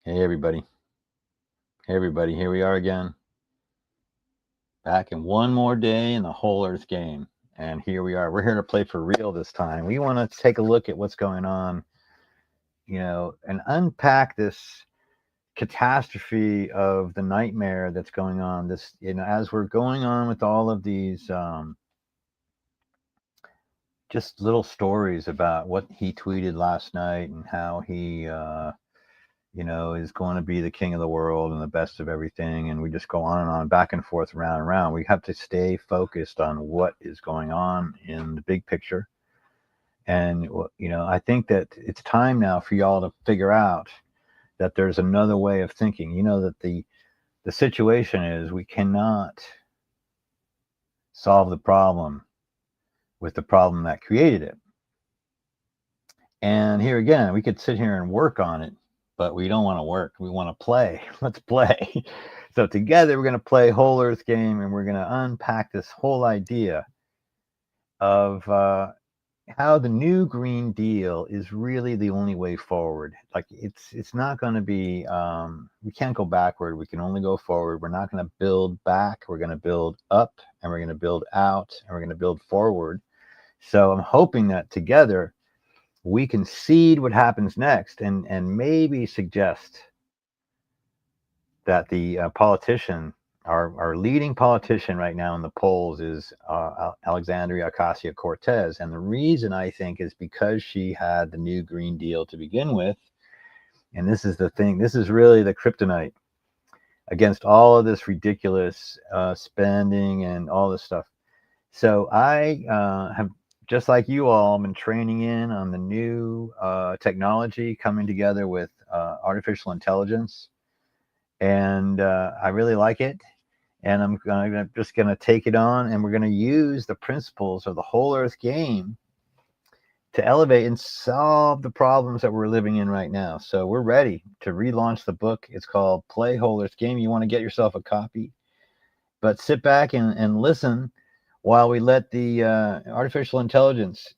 Hey everybody. Hey everybody. Here we are again. Back in one more day in the whole Earth game. And here we are. We're here to play for real this time. We want to take a look at what's going on, and unpack this catastrophe of the nightmare that's going on. This, as we're going on with all of these just little stories about what he tweeted last night and how he is going to be the king of the world and the best of everything. And we just go on and on, back and forth, round and round. We have to stay focused on what is going on in the big picture. And, I think that it's time now for y'all to figure out that there's another way of thinking. That the situation is we cannot solve the problem with the problem that created it. And here again, we could sit here and work on it, but we don't want to work. We want to play. Let's play. So together we're going to play Whole Earth Game, and we're going to unpack this whole idea of how the new Green Deal is really the only way forward. Like it's not going to be. We can't go backward. We can only go forward. We're not going to build back. We're going to build up, and we're going to build out, and we're going to build forward. So I'm hoping that together we can seed what happens next, and maybe suggest that the politician, our leading politician right now in the polls, is Alexandria Ocasio-Cortez. And the reason, I think, is because she had the new Green Deal to begin with. And this is the thing. This is really the kryptonite against all of this ridiculous spending and all this stuff. So I have, just like you all, been training in on the new technology coming together with artificial intelligence. And I really like it. And I'm just going to take it on, and we're going to use the principles of the Whole Earth Game to elevate and solve the problems that we're living in right now. So we're ready to relaunch the book. It's called Play Whole Earth Game. You want to get yourself a copy, but sit back and listen while we let the artificial intelligence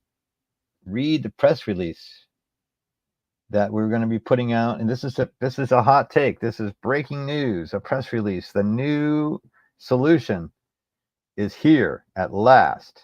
read the press release that we're going to be putting out. And this is a hot take. This is breaking news, a press release. The new solution is here at last.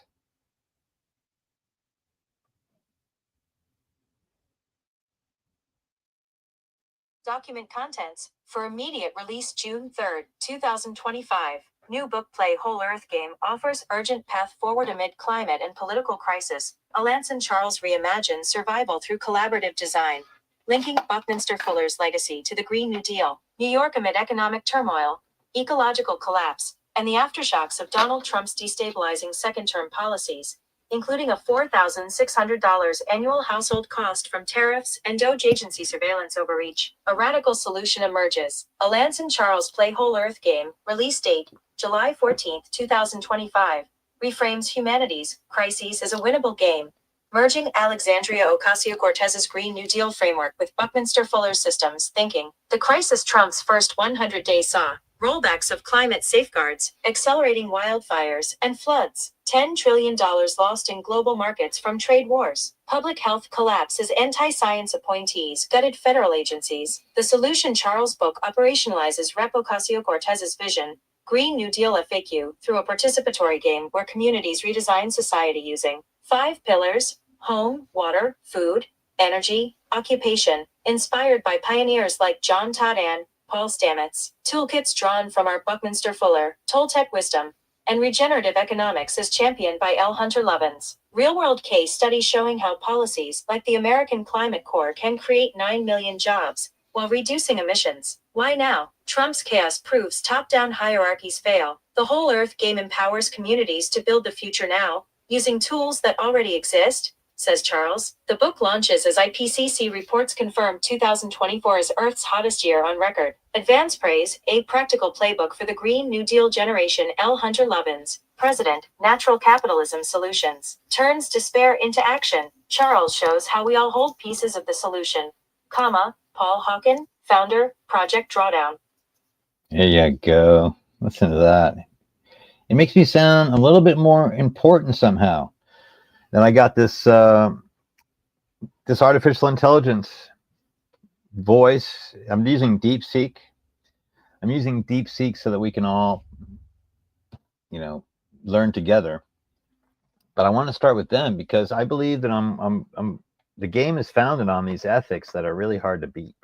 Document contents for immediate release June 3rd, 2025. New book Play Whole Earth Game offers urgent path forward amid climate and political crisis. Alanson Charles reimagines survival through collaborative design. Linking Buckminster Fuller's legacy to the Green New Deal. New York amid economic turmoil, ecological collapse, and the aftershocks of Donald Trump's destabilizing second-term policies, including a $4,600 annual household cost from tariffs and DOJ agency surveillance overreach. A radical solution emerges. Alanson Charles Play Whole Earth Game, release date, July 14, 2025, reframes humanity's crises as a winnable game, merging Alexandria Ocasio-Cortez's Green New Deal framework with Buckminster Fuller's systems thinking. The crisis Trump's first 100 days saw rollbacks of climate safeguards, accelerating wildfires and floods, $10 trillion lost in global markets from trade wars, public health collapse as anti-science appointees gutted federal agencies. The solution Charles book operationalizes Rep. Ocasio-Cortez's vision, Green New Deal FAQ, through a participatory game where communities redesign society using 5 pillars: home, water, food, energy, occupation, inspired by pioneers like John Todd and Paul Stamets. Toolkits drawn from our Buckminster Fuller, Toltec wisdom, and regenerative economics as championed by L. Hunter Lovins. Real-world case studies showing how policies like the American Climate Corps can create 9 million jobs while reducing emissions. Why now? Trump's chaos proves top-down hierarchies fail. The Whole Earth Game empowers communities to build the future now, using tools that already exist, says Charles. The book launches as IPCC reports confirm 2024 as Earth's hottest year on record. Advance praise, a practical playbook for the Green New Deal generation. L. Hunter Lovins, President, Natural Capitalism Solutions, turns despair into action. Charles shows how we all hold pieces of the solution. Paul Hawken, founder, Project Drawdown. There you go. Listen to that. It makes me sound a little bit more important somehow. Then I got this this artificial intelligence voice. I'm using DeepSeek. I'm using DeepSeek so that we can all, learn together. But I want to start with them because I believe that the game is founded on these ethics that are really hard to beat.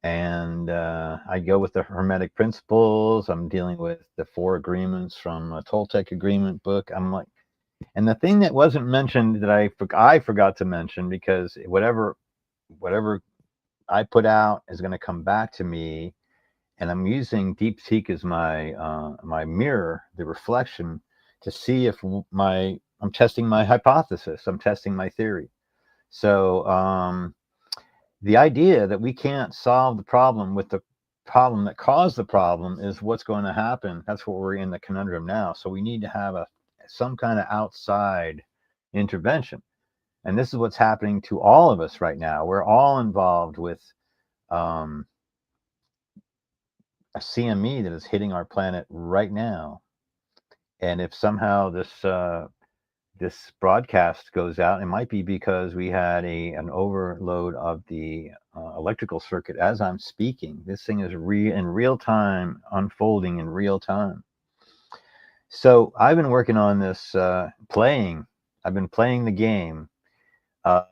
And I go with the Hermetic principles. I'm dealing with the 4 agreements from a Toltec agreement book. I'm like, and the thing that wasn't mentioned that I forgot to mention, because whatever I put out is going to come back to me, and I'm using DeepSeek as my mirror, the reflection, to see if I'm testing my hypothesis. I'm testing my theory. So the idea that we can't solve the problem with the problem that caused the problem is what's going to happen. That's what we're in the conundrum now. So we need to have some kind of outside intervention. And this is what's happening to all of us right now. We're all involved with a CME that is hitting our planet right now. And if somehow this broadcast goes out, it might be because we had an overload of the electrical circuit as I'm speaking. This thing is in real time, unfolding in real time. So I've been working on this playing. I've been playing the game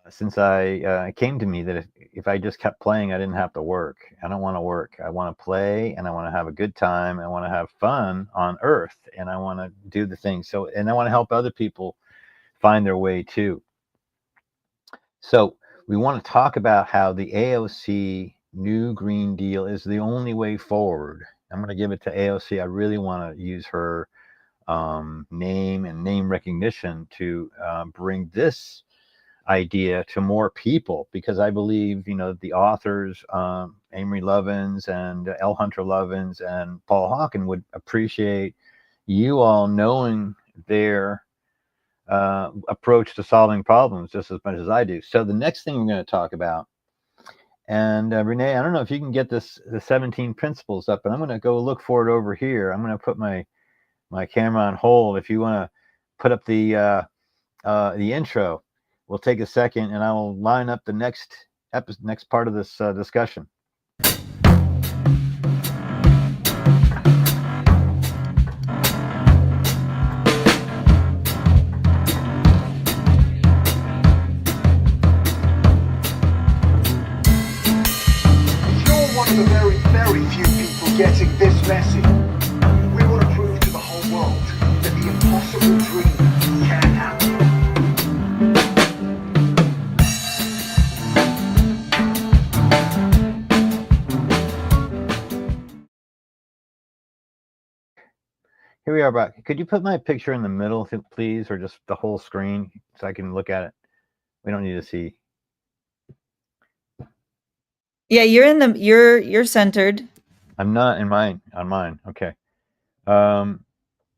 since it came to me that if I just kept playing, I didn't have to work. I don't want to work. I want to play, and I want to have a good time. I want to have fun on Earth, and I want to do the things. And I want to help other people find their way too. So we want to talk about how the AOC New Green Deal is the only way forward. I'm going to give it to AOC. I really want to use her name and name recognition to bring this idea to more people, because I believe, the authors, Amory Lovins and L. Hunter Lovins and Paul Hawken would appreciate you all knowing their approach to solving problems just as much as I do. So the next thing we're going to talk about, and Renee, I don't know if you can get the 17 principles up, but I'm going to go look for it over here. I'm going to put my camera on hold. If you want to put up the intro, we'll take a second, and I will line up the next part of this discussion. The very, very few people getting this message. We want to prove to the whole world that the impossible dream can happen. Here we are, Brock. Could you put my picture in the middle, please, or just the whole screen so I can look at it? We don't need to see. Yeah, you're centered. I'm not on mine. Okay.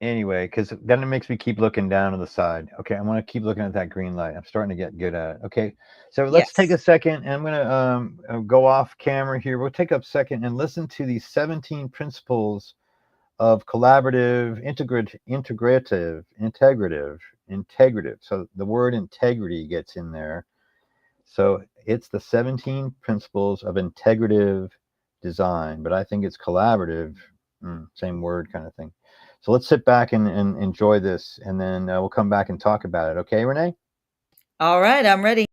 Anyway, because then it makes me keep looking down to the side. Okay, I want to keep looking at that green light. I'm starting to get good at it. Okay, so let's take a second, and I'm going to go off camera here. We'll take a second and listen to the 17 principles of collaborative, integrative. So the word integrity gets in there. So it's the 17 principles of integrative design, but I think it's collaborative, same word kind of thing. So let's sit back and enjoy this, and then we'll come back and talk about it. Okay, Renee? All right, I'm ready.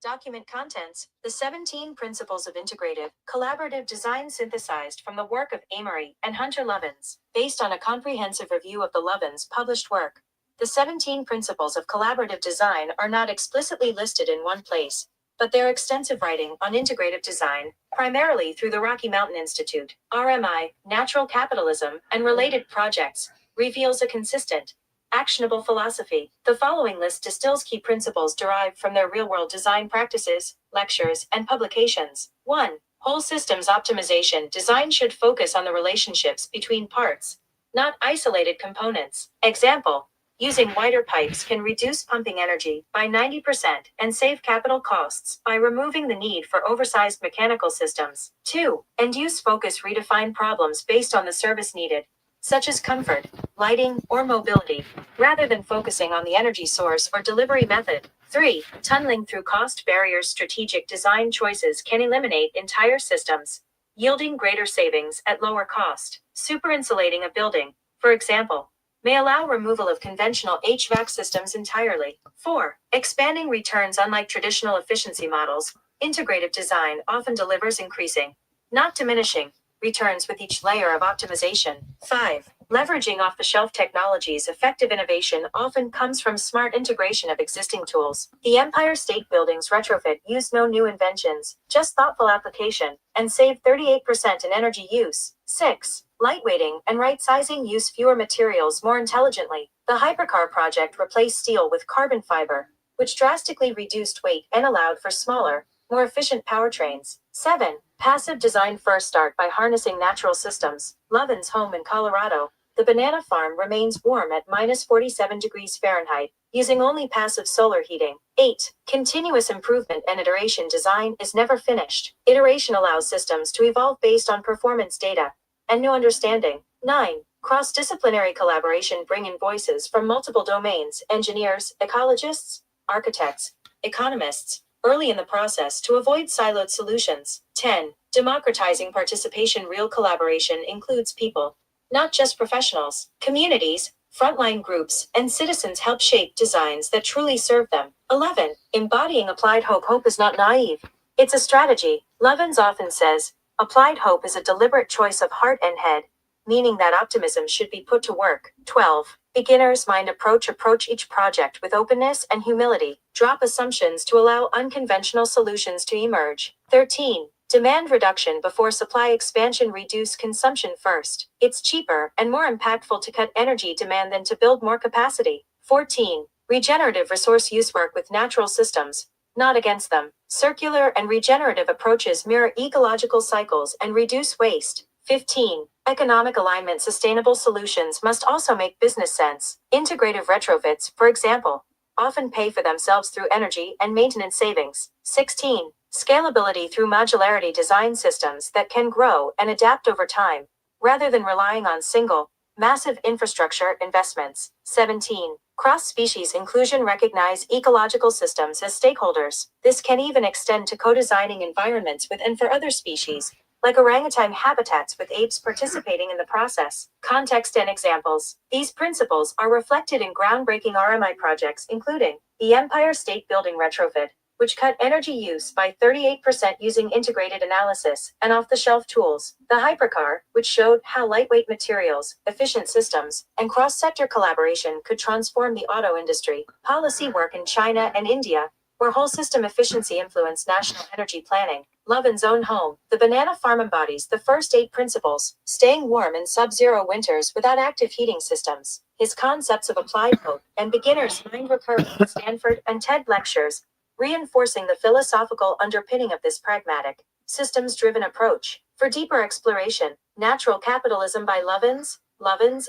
Document contents: the 17 Principles of Integrative, Collaborative Design synthesized from the work of Amory and Hunter Lovins, based on a comprehensive review of the Lovins published work. The 17 Principles of Collaborative Design are not explicitly listed in one place, but their extensive writing on integrative design, primarily through the Rocky Mountain Institute, RMI, Natural Capitalism, and related projects, reveals a consistent, actionable philosophy. The following list distills key principles derived from their real-world design practices, lectures, and publications. 1. Whole systems optimization. Design should focus on the relationships between parts, not isolated components. Example: using wider pipes can reduce pumping energy by 90% and save capital costs by removing the need for oversized mechanical systems. 2. End-use focus. Redefine problems based on the service needed, such as comfort, lighting, or mobility, rather than focusing on the energy source or delivery method. 3. Tunneling through cost barriers. Strategic design choices can eliminate entire systems, yielding greater savings at lower cost. Superinsulating a building, for example, may allow removal of conventional HVAC systems entirely. 4. Expanding returns. Unlike traditional efficiency models, integrative design often delivers increasing, not diminishing, returns with each layer of optimization. 5. Leveraging off-the-shelf technologies. Effective innovation often comes from smart integration of existing tools. The Empire State Building's retrofit used no new inventions, just thoughtful application, and saved 38% in energy use. 6. Lightweighting and right-sizing. Use fewer materials more intelligently. The Hypercar project replaced steel with carbon fiber, which drastically reduced weight and allowed for smaller, more efficient powertrains. 7. Passive design. First, start by harnessing natural systems. Lovin's home in Colorado. The banana farm remains warm at minus 47 degrees Fahrenheit, using only passive solar heating. 8. Continuous improvement and iteration. Design is never finished. Iteration allows systems to evolve based on performance data and new understanding. 9. Cross-disciplinary collaboration. Bring in voices from multiple domains, engineers, ecologists, architects, economists, early in the process to avoid siloed solutions. 10. Democratizing participation. Real collaboration includes people, not just professionals. Communities, frontline groups, and citizens help shape designs that truly serve them. 11. Embodying applied hope. Hope is not naive. It's a strategy. Lovins often says, applied hope is a deliberate choice of heart and head, meaning that optimism should be put to work. 12. Beginner's mind approach. Approach each project with openness and humility. Drop assumptions to allow unconventional solutions to emerge. 13. Demand reduction before supply expansion. Reduce consumption first. It's cheaper and more impactful to cut energy demand than to build more capacity. 14. Regenerative resource use. Work with natural systems, not against them. Circular and regenerative approaches mirror ecological cycles and reduce waste. 15. Economic alignment. Sustainable solutions must also make business sense. Integrative retrofits, for example, often pay for themselves through energy and maintenance savings. 16. Scalability through modularity. Design systems that can grow and adapt over time, rather than relying on single, massive infrastructure investments. 17. Cross-species inclusion. Recognize ecological systems as stakeholders. This can even extend to co-designing environments with and for other species, like orangutan habitats with apes participating in the process. Context and examples. These principles are reflected in groundbreaking RMI projects, including the Empire State Building retrofit, which cut energy use by 38% using integrated analysis and off-the-shelf tools. The Hypercar, which showed how lightweight materials, efficient systems, and cross-sector collaboration could transform the auto industry. Policy work in China and India, where whole system efficiency influenced national energy planning. Lovin's own home, the banana farm embodies the first 8 principles, staying warm in sub-zero winters without active heating systems. His concepts of applied hope and beginner's mind recur in Stanford and TED lectures, reinforcing the philosophical underpinning of this pragmatic, systems-driven approach. For deeper exploration, Natural Capitalism by Lovins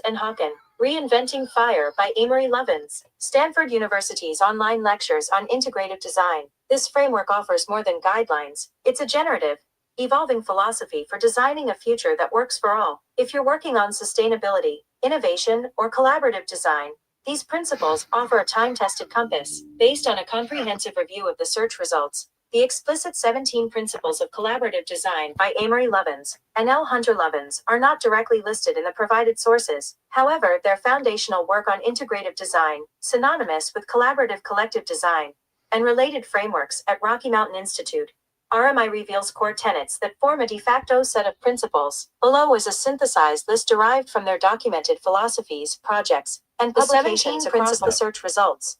and Hawken. Reinventing Fire by Amory Lovins. Stanford University's online lectures on integrative design. This framework offers more than guidelines. It's a generative, evolving philosophy for designing a future that works for all. If you're working on sustainability, innovation, or collaborative design, these principles offer a time-tested compass. Based on a comprehensive review of the search results, the explicit 17 Principles of Collaborative Design by Amory Lovins and L. Hunter Lovins are not directly listed in the provided sources. However, their foundational work on integrative design, synonymous with collaborative collective design, and related frameworks at Rocky Mountain Institute, RMI reveals core tenets that form a de facto set of principles. Below is a synthesized list derived from their documented philosophies, projects, and publications across the search results.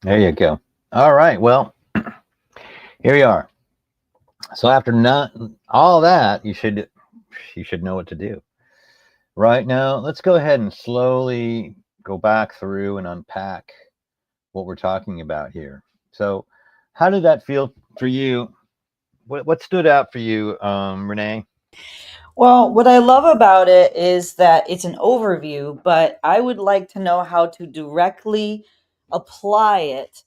There you go. All right. Well, here we are. So after all that, you should know what to do. Right now, let's go ahead and slowly go back through and unpack what we're talking about here. So how did that feel for you? What stood out for you, Renee? Well, what I love about it is that it's an overview, but I would like to know how to directly apply it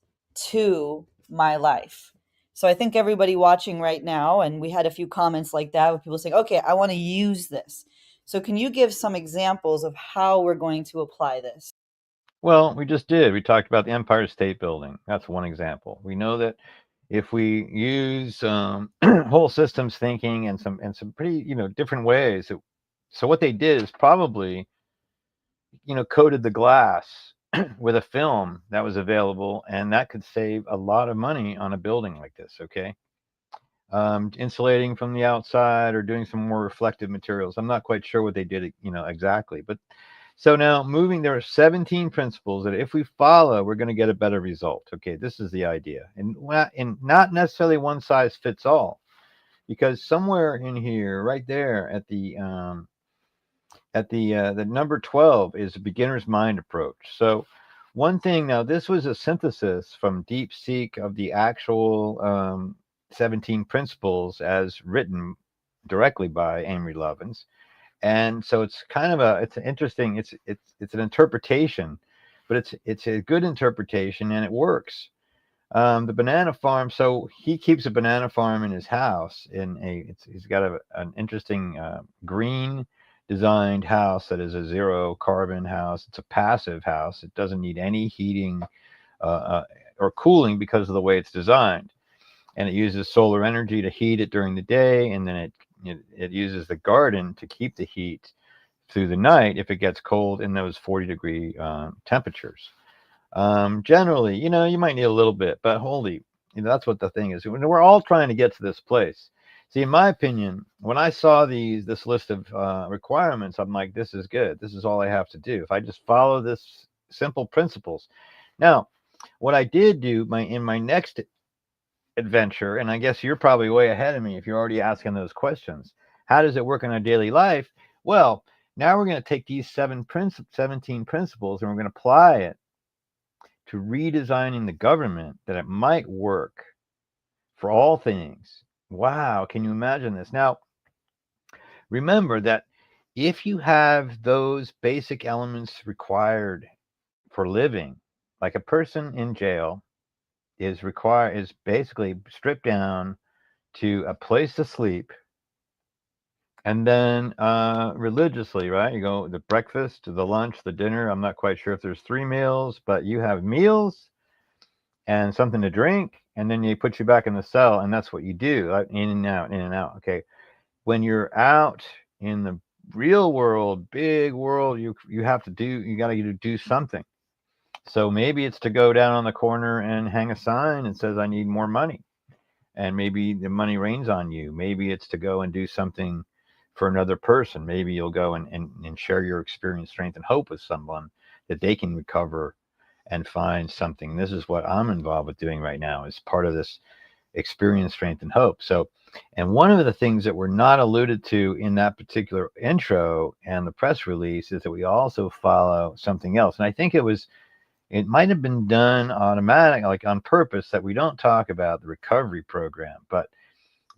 to my life. So I think everybody watching right now, and we had a few comments like that with people saying, okay, I want to use this. So can you give some examples of how we're going to apply this? Well, we just did. We talked about the Empire State Building. That's one example. We know that if we use whole systems thinking and some pretty different ways. So what they did is probably coated the glass with a film that was available, and that could save a lot of money on a building like this. Okay, insulating from the outside or doing some more reflective materials. I'm not quite sure what they did, exactly, but so now moving, there are 17 principles that if we follow, we're going to get a better result. Okay, this is the idea, and not necessarily one size fits all, because somewhere in here, right there the number 12 is a beginner's mind approach. So one thing, now this was a synthesis from DeepSeek of the actual 17 principles as written directly by Amory Lovins. And so it's kind of it's an interesting, it's an interpretation, but it's a good interpretation, and it works. The banana farm, so he keeps a banana farm in his house he's got an interesting green designed house that is a zero carbon house. It's a passive house. It doesn't need any heating or cooling because of the way it's designed, and it uses solar energy to heat it during the day, and then it uses the garden to keep the heat through the night if it gets cold in those 40-degree temperatures. Generally, you might need a little bit, but holy, that's what the thing is. We're all trying to get to this place. See, in my opinion, when I saw this list of requirements, I'm like, this is good. This is all I have to do. If I just follow this simple principles. Now, what I did do in my next adventure, and I guess you're probably way ahead of me if you're already asking those questions. How does it work in our daily life? Well, now we're going to take these 17 principles and we're going to apply it to redesigning the government, that it might work for all things. Wow, can you imagine this? Now, remember that if you have those basic elements required for living, like a person in jail is basically stripped down to a place to sleep, and then religiously, right? You go the breakfast, the lunch, the dinner. I'm not quite sure if there's 3 meals, but you have meals and something to drink, and then they put you back in the cell, and that's what you do, in and out, in and out. Okay, when you're out in the real world, big world, you got to do something. So maybe it's to go down on the corner and hang a sign and says, I need more money. And maybe the money rains on you. Maybe it's to go and do something for another person. Maybe you'll go and share your experience, strength, and hope with someone that they can recover and find something. This is what I'm involved with doing right now as part of this experience, strength, and hope. So, and one of the things that were not alluded to in that particular intro and the press release is that we also follow something else. And I think it might have been done automatic, like on purpose, that we don't talk about the recovery program. But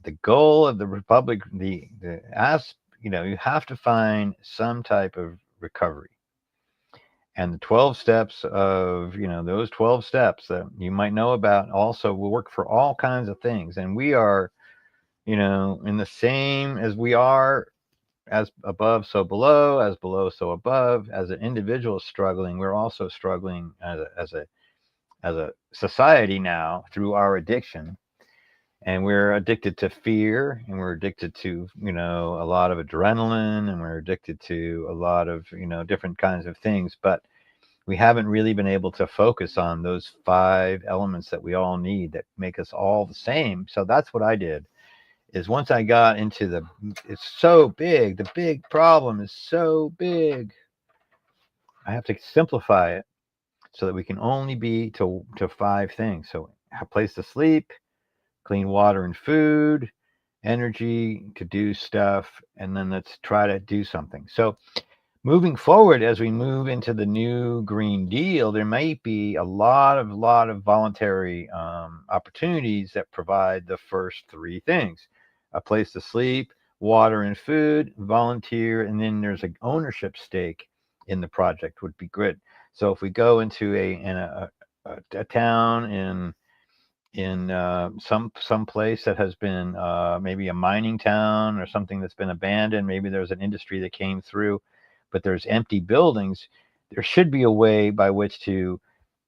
the goal of the Republic, you have to find some type of recovery. And the 12 steps of, those 12 steps that you might know about also will work for all kinds of things. And we are, in the same as we are, as above, so below, as below, so above. As an individual struggling, we're also struggling as a society now through our addiction. And we're addicted to fear, and we're addicted to, a lot of adrenaline, and we're addicted to a lot of, different kinds of things. But we haven't really been able to focus on those 5 elements that we all need that make us all the same. So that's what I did. Is once I got into it's so big, the big problem is so big, I have to simplify it so that we can only be to 5 things. So a place to sleep, clean water and food, energy to do stuff, and then let's try to do something. So moving forward, as we move into the new Green Deal, there might be a lot of voluntary opportunities that provide the first 3 things: a place to sleep, water and food, volunteer, and then there's an ownership stake in the project would be good. So if we go into a town in some place that has been maybe a mining town or something that's been abandoned, maybe there's an industry that came through, but there's empty buildings, there should be a way by which to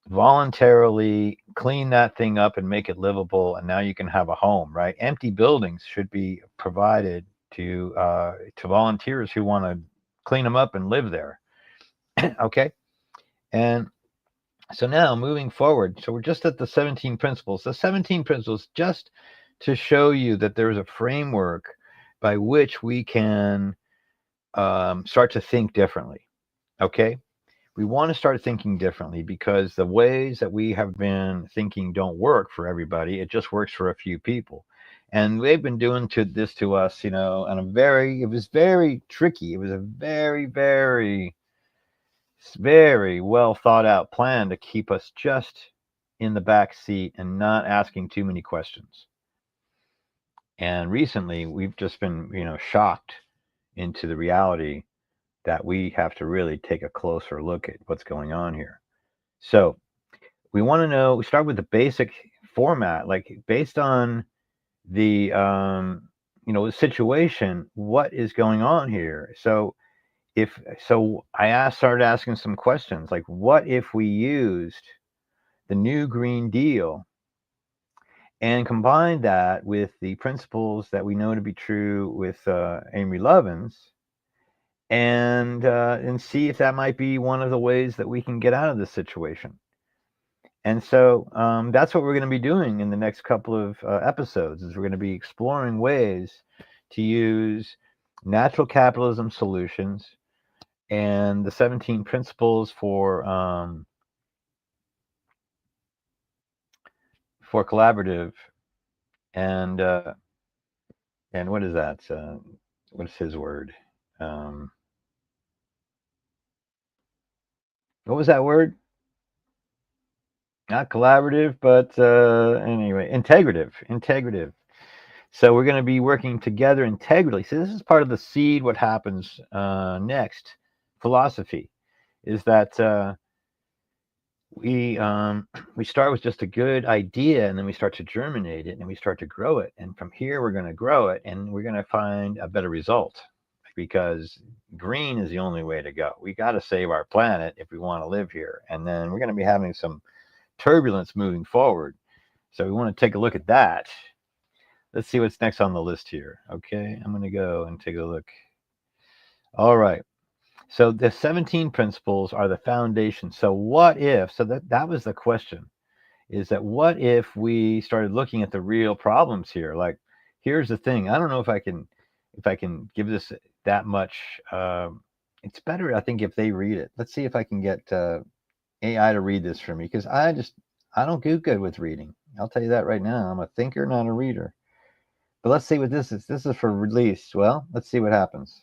voluntarily clean that thing up and make it livable, and now you can have a home, right? Empty buildings should be provided to volunteers who want to clean them up and live there. Okay, and so now moving forward, so we're just at the 17 principles. The 17 principles, just to show you that there's a framework by which we can start to think differently. Okay, we want to start thinking differently because the ways that we have been thinking don't work for everybody. It just works for a few people. And they've been doing this to us, and it was very tricky. It was a very, very, very well thought out plan to keep us just in the back seat and not asking too many questions. And recently we've just been, shocked into the reality that we have to really take a closer look at what's going on here. So we want to know, we start with the basic format, like based on the, the situation, what is going on here? So I started asking some questions like, what if we used the new Green Deal and combined that with the principles that we know to be true with Amory Lovins, and see if that might be one of the ways that we can get out of this situation. And so that's what we're going to be doing in the next couple of episodes. Is we're going to be exploring ways to use natural capitalism solutions and the 17 principles for collaborative, and what is that? What is his word? What was that word? Not collaborative, but anyway, integrative. So we're going to be working together integrally. So this is part of the seed. What happens next? Philosophy is that we start with just a good idea, and then we start to germinate it, and we start to grow it, and from here we're going to grow it, and we're going to find a better result, because green is the only way to go. We got to save our planet if we want to live here, and then we're going to be having some turbulence moving forward. So we want to take a look at that. Let's see what's next on the list here. Okay, I'm going to go and take a look. All right. So the 17 principles are the foundation. So what if, so that was the question, is that what if we started looking at the real problems here? Like, here's the thing. I don't know if I can give this that much. It's better, I think, if they read it. Let's see if I can get AI to read this for me, because I don't do good with reading. I'll tell you that right now. I'm a thinker, not a reader. But let's see what this is. This is for release. Well, let's see what happens.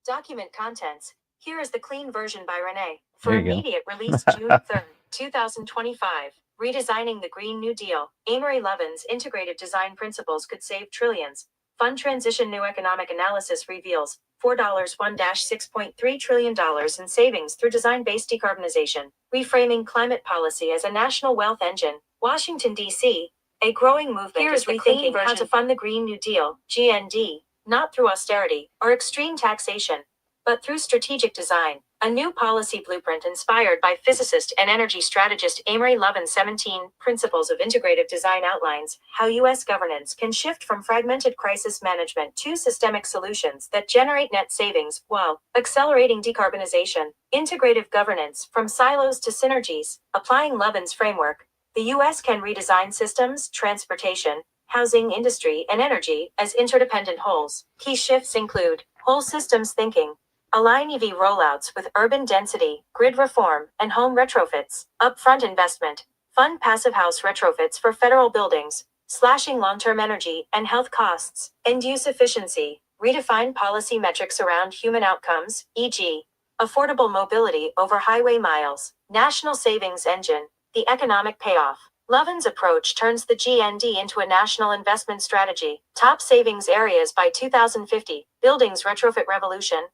Document contents. Here is the clean version by Renee. For There you go. immediate release June 3rd, 2025. Redesigning the Green New Deal. Amory Lovins' integrated design principles could save trillions. Fund transition. New economic analysis reveals $4.1-6.3 trillion in savings through design-based decarbonization. Reframing climate policy as a national wealth engine. Washington, D.C. A growing movement Here is is the clean rethinking how to version. fund the Green New Deal, GND, not through austerity or extreme taxation, but through strategic design. A new policy blueprint inspired by physicist and energy strategist Amory Lovins' 17 Principles of Integrative Design outlines how U.S. governance can shift from fragmented crisis management to systemic solutions that generate net savings while accelerating decarbonization. Integrative governance, from silos to synergies. Applying Lovins' framework, the U.S. can redesign systems, transportation, housing, industry, and energy as interdependent wholes. Key shifts include whole systems thinking. Align EV rollouts with urban density, grid reform, and home retrofits. Upfront investment. Fund passive house retrofits for federal buildings, slashing long-term energy and health costs. End-use efficiency. Redefine policy metrics around human outcomes, e.g., affordable mobility over highway miles. National savings engine. The economic payoff. Lovins' approach turns the GND into a national investment strategy. Top savings areas by 2050. Buildings retrofit revolution.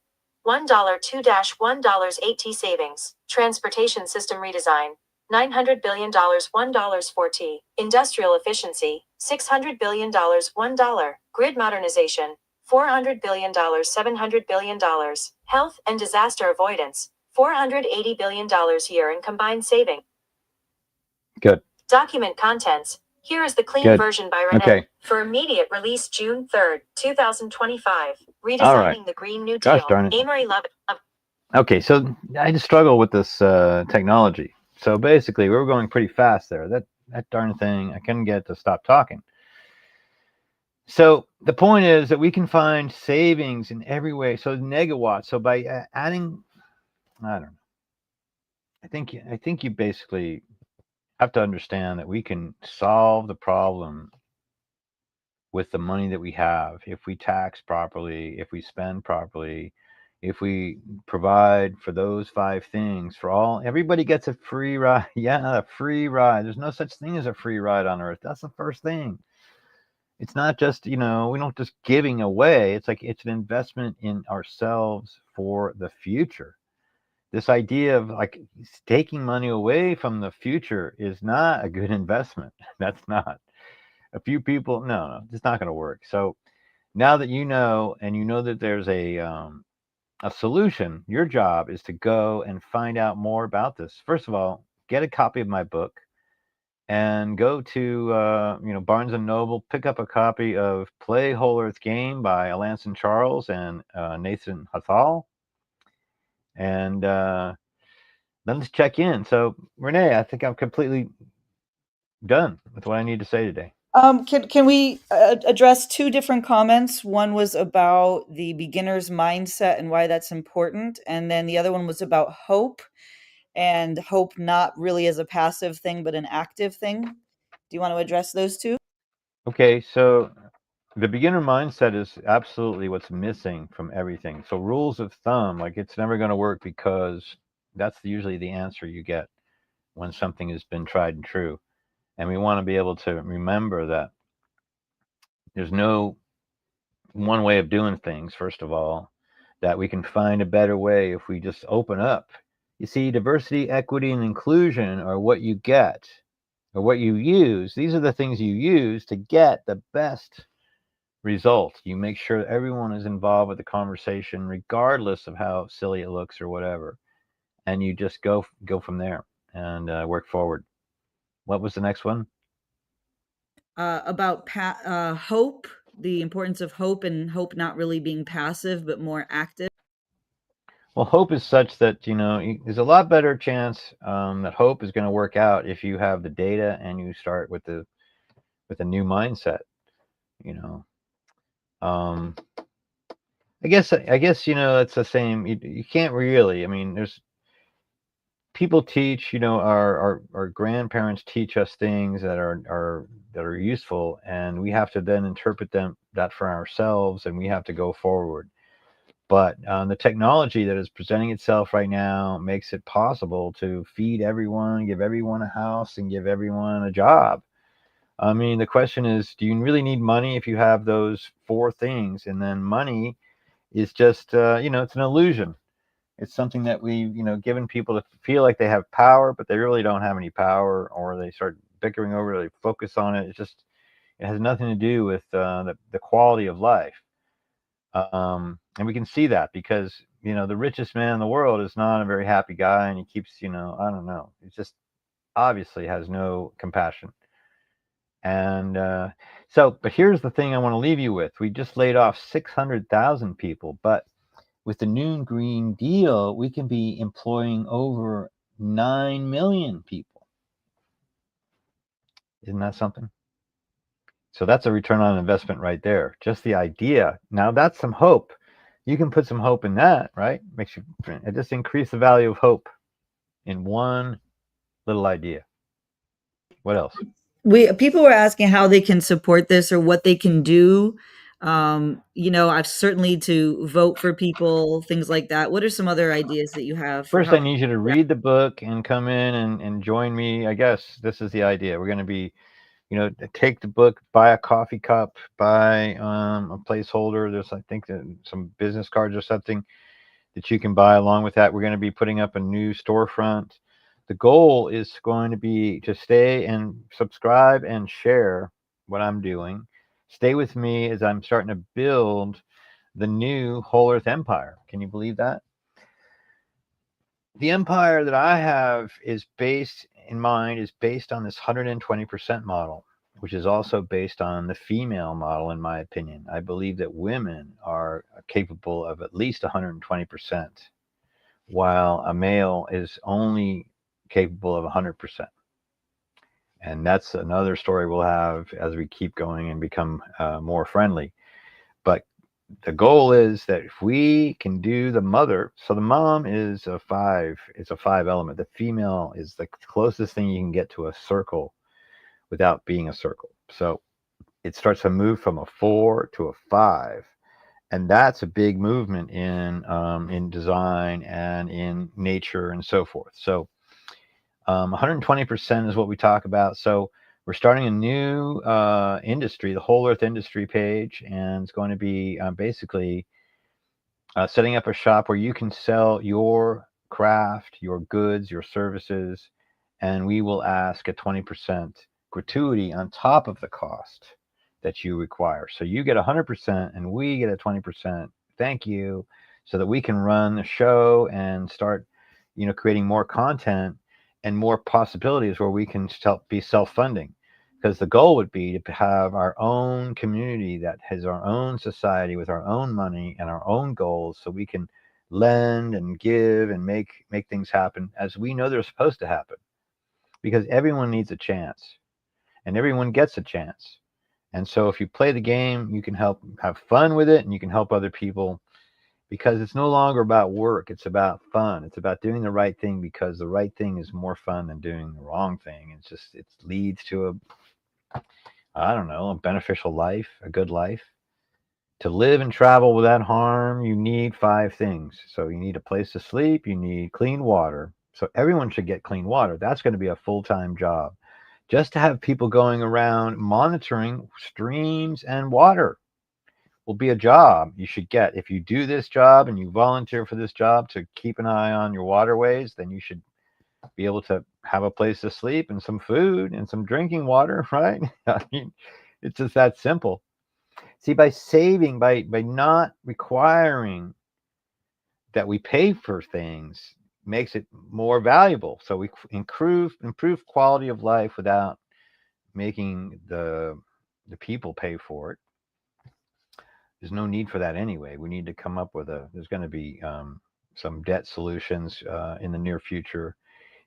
$1 $2-$1.8 savings. Transportation system redesign. $900 billion $1 Industrial efficiency. $600 billion $1. Grid modernization. $400 billion $700 billion. Health and disaster avoidance, $480 billion year in combined saving. Good. Document contents. Here is the clean Good. version by Renee. Okay. For immediate release June 3rd, 2025. Redesigning All right. the Green New Gosh Deal. darn it. Amory Lovett. Okay, so I just struggle with this technology. So basically, we were going pretty fast there. That darn thing, I couldn't get it to stop talking. So the point is that we can find savings in every way. So negawatts. So by adding, I don't know. I think you basically have to understand that we can solve the problem with the money that we have if we tax properly, if we spend properly, if we provide for those 5 things for all. Everybody gets a free ride. Yeah, a free ride. There's no such thing as a free ride on earth. That's the first thing. It's not just, we don't just giving away. It's like it's an investment in ourselves for the future. This idea of like taking money away from the future is not a good investment. That's not. A few people, no, it's not going to work. So now that you know, and you know that there's a solution, your job is to go and find out more about this. First of all, get a copy of my book and go to Barnes and Noble, pick up a copy of Play Whole Earth Game by Alanson Charles and Nathan Hathal. And let's check in. So Renee, I think I'm completely done with what I need to say today. Can we address 2 different comments? One was about the beginner's mindset and why that's important, and then the other one was about hope, and hope not really as a passive thing but an active thing. Do you want to address those 2? Okay, so the beginner mindset is absolutely what's missing from everything. So rules of thumb, like it's never going to work because that's usually the answer you get when something has been tried and true. And we want to be able to remember that there's no one way of doing things, first of all, that we can find a better way if we just open up. You see, diversity, equity, and inclusion are what you get or what you use. These are the things you use to get the best result. You make sure that everyone is involved with the conversation, regardless of how silly it looks or whatever. And you just go from there and work forward. What was the next one? About hope, the importance of hope, and hope not really being passive but more active. Well, hope is such that, there's a lot better chance that hope is going to work out if you have the data and you start with a new mindset. I guess it's the same. You can't really. I mean, there's people teach. Our grandparents teach us things that are useful, and we have to then interpret that for ourselves, and we have to go forward. But the technology that is presenting itself right now makes it possible to feed everyone, give everyone a house, and give everyone a job. I mean, the question is, do you really need money if you have those 4 things? And then money is just, it's an illusion. It's something that we've, given people to feel like they have power, but they really don't have any power, or they start bickering over it, they focus on it. It has nothing to do with the quality of life. And we can see that because, the richest man in the world is not a very happy guy, and he keeps, I don't know, he just obviously has no compassion. And but here's the thing I want to leave you with. We just laid off 600,000 people, but with the new Green Deal, we can be employing over 9 million people. Isn't that something? So that's a return on investment right there. Just the idea. Now that's some hope. You can put some hope in that, right? It just increase the value of hope in one little idea. What else? People were asking how they can support this or what they can do. I've certainly to vote for people, things like that. What are some other ideas that you have? First, I need you to read the book and come in and join me. I guess this is the idea. We're going to be, take the book, buy a coffee cup, buy a placeholder. There's, I think, some business cards or something that you can buy along with that. We're going to be putting up a new storefront. The goal is going to be to stay and subscribe and share what I'm doing. Stay with me as I'm starting to build the new Whole Earth Empire. Can you believe that? The empire that I have is based on this 120% model, which is also based on the female model, in my opinion. I believe that women are capable of at least 120%, while a male is only capable of 100%. And that's another story we'll have as we keep going and become more friendly. But the goal is that if we can do the mother, so the mom is a 5, it's a 5 element. The female is the closest thing you can get to a circle without being a circle. So it starts to move from a 4 to a 5. And that's a big movement in design and in nature and so forth. So 120% is what we talk about. So we're starting a new industry, the Whole Earth Industry page, and it's going to be basically setting up a shop where you can sell your craft, your goods, your services, and we will ask a 20% gratuity on top of the cost that you require. So you get 100% and we get a 20%. Thank you, so that we can run the show and start, creating more content and more possibilities where we can be self-funding, because the goal would be to have our own community that has our own society with our own money and our own goals, so we can lend and give and make things happen as we know they're supposed to happen, because everyone needs a chance and everyone gets a chance. And so if you play the game, you can help have fun with it and you can help other people, because it's no longer about work. It's about fun. It's about doing the right thing, because the right thing is more fun than doing the wrong thing. It leads to a beneficial life, a good life. To live and travel without harm, you need 5 things. So you need a place to sleep. You need clean water. So everyone should get clean water. That's going to be a full-time job. Just to have people going around monitoring streams and water will be a job you should get. If you do this job and you volunteer for this job to keep an eye on your waterways, then you should be able to have a place to sleep and some food and some drinking water, right? I mean, it's just that simple. See, by saving, by not requiring that we pay for things, makes it more valuable. So we improve quality of life without making the people pay for it. There's no need for that anyway. We need to come up with there's going to be some debt solutions in the near future.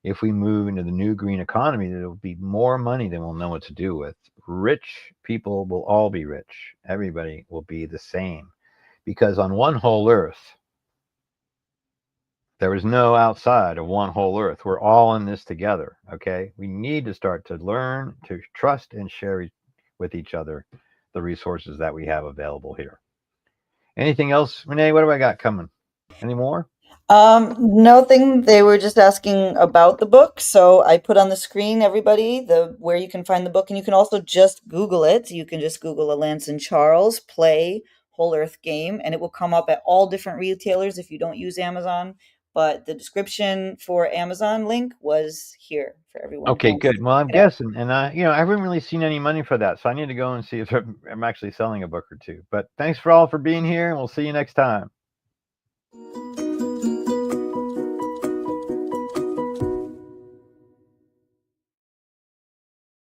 If we move into the new green economy, there will be more money than we'll know what to do with. Rich people will all be rich. Everybody will be the same, because on one whole earth, there is no outside of one whole earth. We're all in this together, okay? We need to start to learn to trust and share with each other the resources that we have available here. Anything else, Renee? What have I got coming? Any more? Nothing. They were just asking about the book, so I put on the screen, everybody, where you can find the book, and you can also just Google it. You can just Google Alanson Charles Play Whole Earth Game, and it will come up at all different retailers if you don't use Amazon. But the description for Amazon link was here for everyone. Okay, good. Well, I'm guessing, and I haven't really seen any money for that, so I need to go and see if I'm actually selling a book or two. But thanks for all for being here, and we'll see you next time.